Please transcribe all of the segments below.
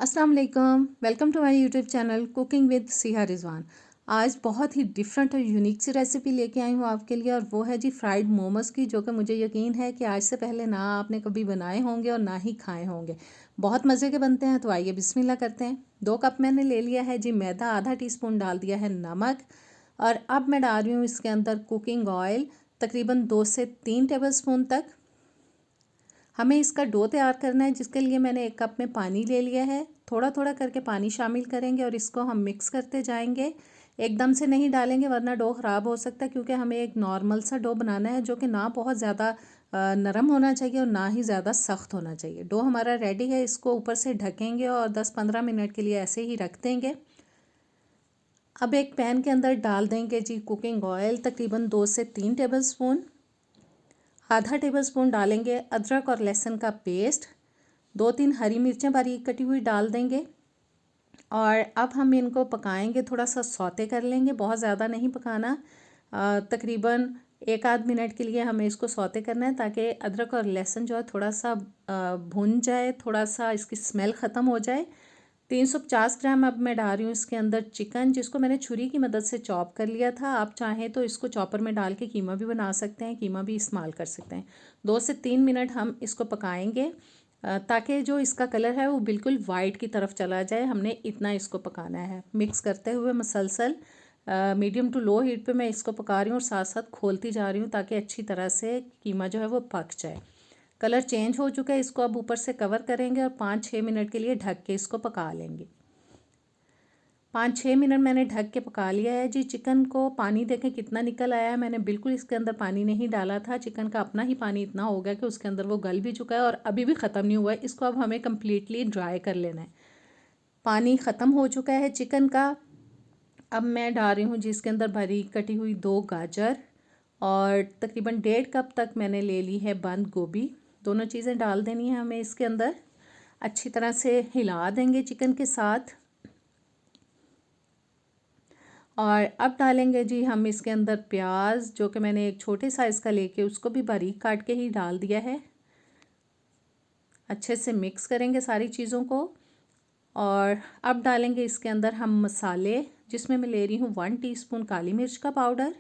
अस्सलाम वालेकुम, welcome to my YouTube channel cooking with Siha Rizwan. आज बहुत ही डिफरेंट और यूनिक सी रेसिपी लेके आई हूँ आपके लिए, और वो है जी फ्राइड मोमोज़ की, जो कि मुझे यकीन है कि आज से पहले ना आपने कभी बनाए होंगे और ना ही खाए होंगे। बहुत मज़े के बनते हैं। तो आइए बिस्मिल्लाह करते हैं। 2 कप मैंने ले लिया है जी मैदा, आधा टीस्पून डाल दिया है नमक, और अब मैं डाल रही हूँ इसके अंदर कुकिंग ऑयल तकरीबन 2 से 3 टेबल स्पून तक। हमें इसका डो तैयार करना है, जिसके लिए मैंने 1 कप में पानी ले लिया है। थोड़ा थोड़ा करके पानी शामिल करेंगे और इसको हम मिक्स करते जाएंगे। एकदम से नहीं डालेंगे वरना डो ख़राब हो सकता है, क्योंकि हमें एक नॉर्मल सा डो बनाना है, जो कि ना बहुत ज़्यादा नरम होना चाहिए और ना ही ज़्यादा सख्त होना चाहिए। डो हमारा रेडी है, इसको ऊपर से ढकेंगे और 10-15 मिनट के लिए ऐसे ही रख देंगे। अब एक पैन के अंदर डाल देंगे जी कुकिंग ऑयल तकरीबन 2 से 3 टेबल स्पून। आधा टेबल स्पून डालेंगे अदरक और लहसुन का पेस्ट। 2-3 हरी मिर्चें बारीक कटी हुई डाल देंगे, और अब हम इनको पकाएंगे, थोड़ा सा सौते कर लेंगे, बहुत ज़्यादा नहीं पकाना। तकरीबन 1 आध मिनट के लिए हमें इसको सौते करना है, ताकि अदरक और लहसुन जो है थोड़ा सा भुन जाए, थोड़ा सा इसकी स्मेल ख़त्म हो जाए। 350 ग्राम अब मैं डाल रही हूँ इसके अंदर चिकन, जिसको मैंने छुरी की मदद से चॉप कर लिया था। आप चाहें तो इसको चॉपर में डाल के कीमा भी बना सकते हैं, कीमा भी इस्तेमाल कर सकते हैं। 2 से 3 मिनट हम इसको पकाएंगे, ताकि जो इसका कलर है वो बिल्कुल वाइट की तरफ चला जाए। हमने इतना इसको पकाना है, मिक्स करते हुए मसलसल मीडियम टू लो हीट पे मैं इसको पका रही हूँ, और साथ साथ खोलती जा रही हूँ, ताकि अच्छी तरह से कीमा जो है वो पक जाए। कलर चेंज हो चुका है, इसको अब ऊपर से कवर करेंगे और 5-6 मिनट के लिए ढक के इसको पका लेंगे। 5-6 मिनट मैंने ढक के पका लिया है जी चिकन को। पानी देखें कितना निकल आया है, मैंने बिल्कुल इसके अंदर पानी नहीं डाला था। चिकन का अपना ही पानी इतना हो गया कि उसके अंदर वो गल भी चुका है, और अभी भी ख़त्म नहीं हुआ है। इसको अब हमें कम्प्लीटली ड्राई कर लेना है। पानी ख़त्म हो चुका है चिकन का। अब मैं डाल रही हूँ जी इसके अंदर बारीक कटी हुई 2 गाजर, और तकरीबन 1.5 कप तक मैंने ले ली है बंद गोभी। दोनों चीज़ें डाल देनी है हमें इसके अंदर। अच्छी तरह से हिला देंगे चिकन के साथ। और अब डालेंगे जी हम इसके अंदर प्याज, जो कि मैंने एक छोटे साइज़ का लेके उसको भी बारीक काट के ही डाल दिया है। अच्छे से मिक्स करेंगे सारी चीज़ों को। और अब डालेंगे इसके अंदर हम मसाले, जिसमें मैं ले रही हूँ 1 टीस्पून काली मिर्च का पाउडर,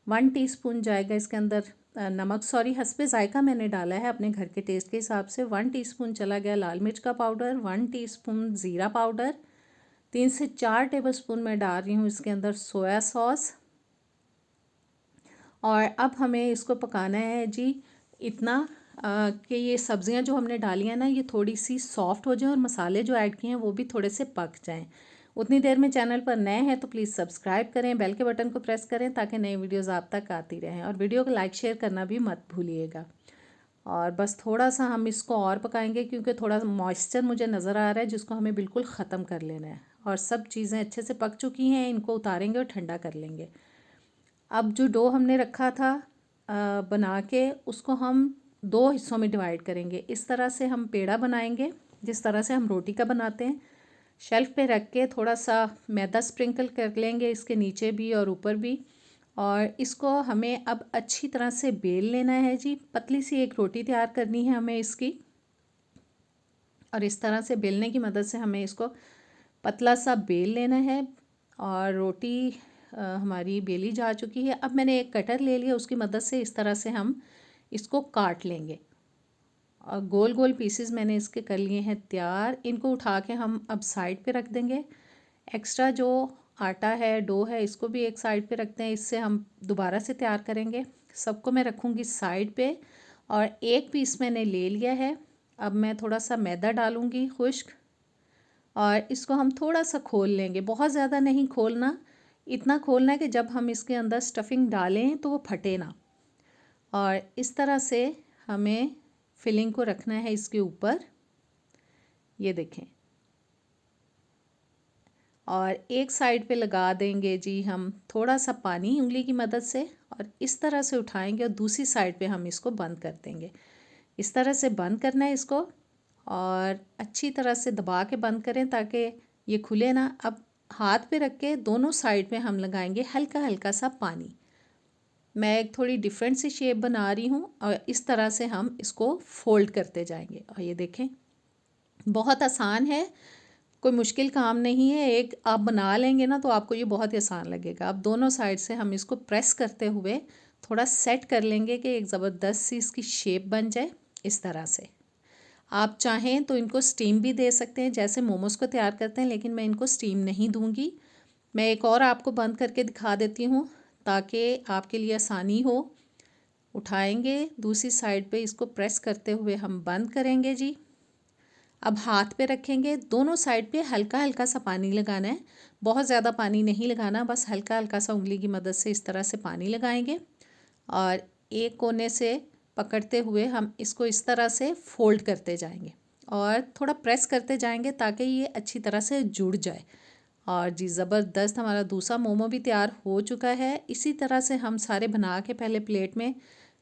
1 टीस्पून जाएगा इसके अंदर नमक, सॉरी हस्बे जायका मैंने डाला है अपने घर के टेस्ट के हिसाब से। 1 टीस्पून चला गया लाल मिर्च का पाउडर, 1 टीस्पून ज़ीरा पाउडर, 3 से 4 टेबलस्पून मैं डाल रही हूँ इसके अंदर सोया सॉस। और अब हमें इसको पकाना है जी इतना कि ये सब्ज़ियाँ जो हमने डाली हैं ना, ये थोड़ी सी सॉफ्ट हो जाएं, और मसाले जो ऐड किए हैं वो भी थोड़े से पक जाएं। उतनी देर में चैनल पर नए हैं तो प्लीज़ सब्सक्राइब करें, बेल के बटन को प्रेस करें, ताकि नई वीडियोस आप तक आती रहें, और वीडियो को लाइक शेयर करना भी मत भूलिएगा। और बस थोड़ा सा हम इसको और पकाएंगे, क्योंकि थोड़ा मॉइस्चर मुझे नज़र आ रहा है, जिसको हमें बिल्कुल ख़त्म कर लेना है। और सब चीज़ें अच्छे से पक चुकी हैं, इनको उतारेंगे और ठंडा कर लेंगे। अब जो डो हमने रखा था बना के, उसको हम 2 हिस्सों में डिवाइड करेंगे। इस तरह से हम पेड़ा बनाएंगे, जिस तरह से हम रोटी का बनाते हैं। शेल्फ पे रख के थोड़ा सा मैदा स्प्रिंकल कर लेंगे इसके नीचे भी और ऊपर भी, और इसको हमें अब अच्छी तरह से बेल लेना है जी। पतली सी एक रोटी तैयार करनी है हमें इसकी, और इस तरह से बेलने की मदद से हमें इसको पतला सा बेल लेना है। और रोटी हमारी बेली जा चुकी है। अब मैंने एक कटर ले लिया, उसकी मदद से इस तरह से हम इसको काट लेंगे, और गोल गोल पीसेस मैंने इसके कर लिए हैं तैयार। इनको उठा के हम अब साइड पे रख देंगे। एक्स्ट्रा जो आटा है, डो है, इसको भी एक साइड पे रखते हैं, इससे हम दोबारा से तैयार करेंगे। सबको मैं रखूँगी साइड पे। और एक पीस मैंने ले लिया है। अब मैं थोड़ा सा मैदा डालूँगी खुश्क, और इसको हम थोड़ा सा खोल लेंगे, बहुत ज़्यादा नहीं खोलना। इतना खोलना है कि जब हम इसके अंदर स्टफिंग डालें तो वो फटे ना। और इस तरह से हमें फिलिंग को रखना है इसके ऊपर, ये देखें। और एक साइड पे लगा देंगे जी हम थोड़ा सा पानी उंगली की मदद से, और इस तरह से उठाएंगे, और दूसरी साइड पे हम इसको बंद कर देंगे। इस तरह से बंद करना है इसको, और अच्छी तरह से दबा के बंद करें ताकि ये खुले ना। अब हाथ पे रख के दोनों साइड पे हम लगाएंगे हल्का हल्का सा पानी। मैं एक थोड़ी डिफरेंट सी शेप बना रही हूँ, और इस तरह से हम इसको फोल्ड करते जाएंगे। और ये देखें, बहुत आसान है, कोई मुश्किल काम नहीं है। एक आप बना लेंगे ना तो आपको ये बहुत ही आसान लगेगा। अब दोनों साइड से हम इसको प्रेस करते हुए थोड़ा सेट कर लेंगे कि एक ज़बरदस्त सी इसकी शेप बन जाए इस तरह से। आप चाहें तो इनको स्टीम भी दे सकते हैं जैसे मोमोज़ को तैयार करते हैं, लेकिन मैं इनको स्टीम नहीं दूंगी। मैं एक और आपको बंद करके दिखा देती हूँ ताकि आपके लिए आसानी हो। उठाएंगे, दूसरी साइड पे इसको प्रेस करते हुए हम बंद करेंगे जी। अब हाथ पे रखेंगे, दोनों साइड पे हल्का हल्का सा पानी लगाना है, बहुत ज़्यादा पानी नहीं लगाना, बस हल्का हल्का सा उंगली की मदद से इस तरह से पानी लगाएंगे और एक कोने से पकड़ते हुए हम इसको इस तरह से फोल्ड करते जाएंगे और थोड़ा प्रेस करते जाएंगे ताकि ये अच्छी तरह से जुड़ जाए। और जी ज़बरदस्त हमारा दूसरा मोमो भी तैयार हो चुका है। इसी तरह से हम सारे बना के पहले प्लेट में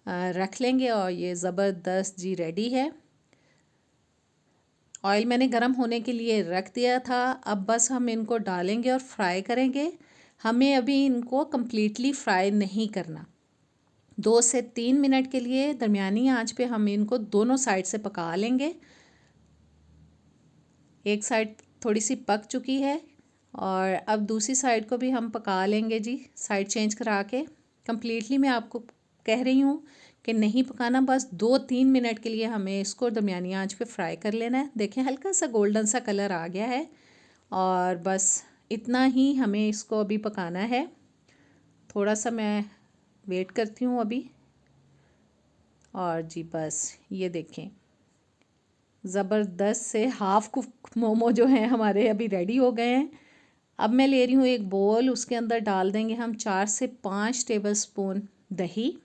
रख लेंगे और ये ज़बरदस्त जी रेडी है। ऑयल मैंने गरम होने के लिए रख दिया था, अब बस हम इनको डालेंगे और फ्राई करेंगे। हमें अभी इनको कम्प्लीटली फ्राई नहीं करना, 2 से 3 मिनट के लिए दरमियानी आंच पे हम इनको दोनों साइड से पका लेंगे। एक साइड थोड़ी सी पक चुकी है और अब दूसरी साइड को भी हम पका लेंगे जी, साइड चेंज करा के। कम्प्लीटली मैं आपको कह रही हूँ कि नहीं पकाना, बस 2-3 मिनट के लिए हमें इसको दरमियानी आंच पे फ्राई कर लेना है। देखें हल्का सा गोल्डन सा कलर आ गया है और बस इतना ही हमें इसको अभी पकाना है। थोड़ा सा मैं वेट करती हूँ अभी। और जी बस ये देखें ज़बरदस्त से हाफ़ कुक मोमो जो हैं हमारे अभी रेडी हो गए हैं। अब मैं ले रही हूँ एक बोल, उसके अंदर डाल देंगे हम 4 से 5 टेबलस्पून दही,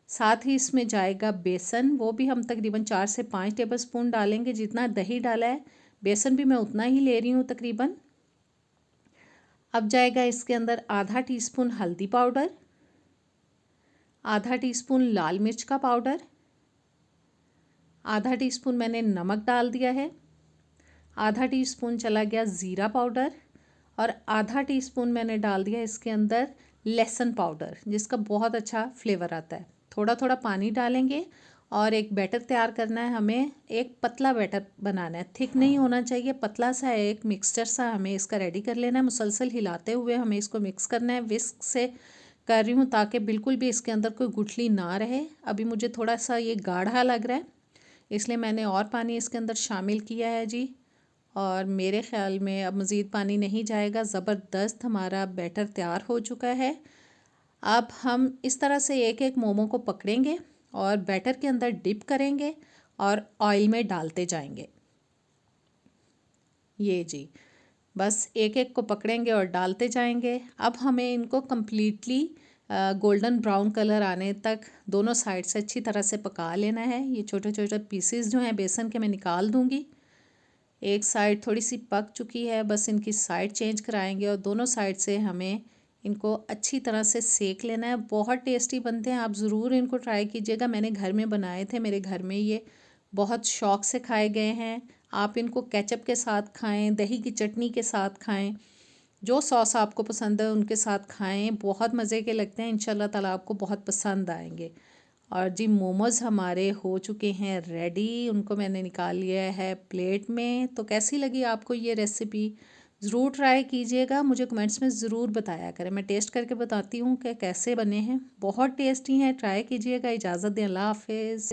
साथ ही इसमें जाएगा बेसन, वो भी हम तकरीबन 4 से 5 टेबलस्पून डालेंगे। जितना दही डाला है बेसन भी मैं उतना ही ले रही हूँ तकरीबन। अब जाएगा इसके अंदर आधा टीस्पून हल्दी पाउडर, आधा टीस्पून लाल मिर्च का पाउडर, आधा टीस्पून मैंने नमक डाल दिया है, आधा टीस्पून चला गया ज़ीरा पाउडर और आधा टीस्पून मैंने डाल दिया इसके अंदर लहसुन पाउडर, जिसका बहुत अच्छा फ्लेवर आता है। थोड़ा थोड़ा पानी डालेंगे और एक बैटर तैयार करना है हमें। एक पतला बैटर बनाना है, थिक नहीं होना चाहिए, पतला सा एक मिक्सचर सा हमें इसका रेडी कर लेना है। मुसलसल हिलाते हुए हमें इसको मिक्स करना है। विस्क से कर रही हूँ ताकि बिल्कुल भी इसके अंदर कोई गुठली ना रहे। अभी मुझे थोड़ा सा ये गाढ़ा लग रहा है, इसलिए मैंने और पानी इसके अंदर शामिल किया है जी। और मेरे ख़्याल में अब मज़ीद पानी नहीं जाएगा। ज़बरदस्त हमारा बैटर तैयार हो चुका है। अब हम इस तरह से एक एक मोमो को पकड़ेंगे और बैटर के अंदर डिप करेंगे और ऑयल में डालते जाएंगे। ये जी बस एक एक को पकड़ेंगे और डालते जाएंगे। अब हमें इनको कम्प्लीटली गोल्डन ब्राउन कलर आने तक दोनों साइड से अच्छी तरह से पका लेना है। ये छोटे छोटे पीसेस जो हैं बेसन के मैं निकाल दूंगी। एक साइड थोड़ी सी पक चुकी है, बस इनकी साइड चेंज कराएंगे और दोनों साइड से हमें इनको अच्छी तरह से सेक लेना है। बहुत टेस्टी बनते हैं, आप ज़रूर इनको ट्राई कीजिएगा। मैंने घर में बनाए थे, मेरे घर में ये बहुत शौक़ से खाए गए हैं। आप इनको केचप के साथ खाएं, दही की चटनी के साथ खाएं, जो सॉस आपको पसंद है उनके साथ खाएं, बहुत मज़े के लगते हैं। इंशाल्लाह ताला आपको बहुत पसंद आएंगे। और जी मोमोज़ हमारे हो चुके हैं रेडी, उनको मैंने निकाल लिया है प्लेट में। तो कैसी लगी आपको ये रेसिपी, ज़रूर ट्राई कीजिएगा, मुझे कमेंट्स में ज़रूर बताया करें। मैं टेस्ट करके बताती हूँ कि कैसे बने हैं। बहुत टेस्टी हैं, ट्राई कीजिएगा। इजाज़त दें, अल्लाह हाफ़िज़।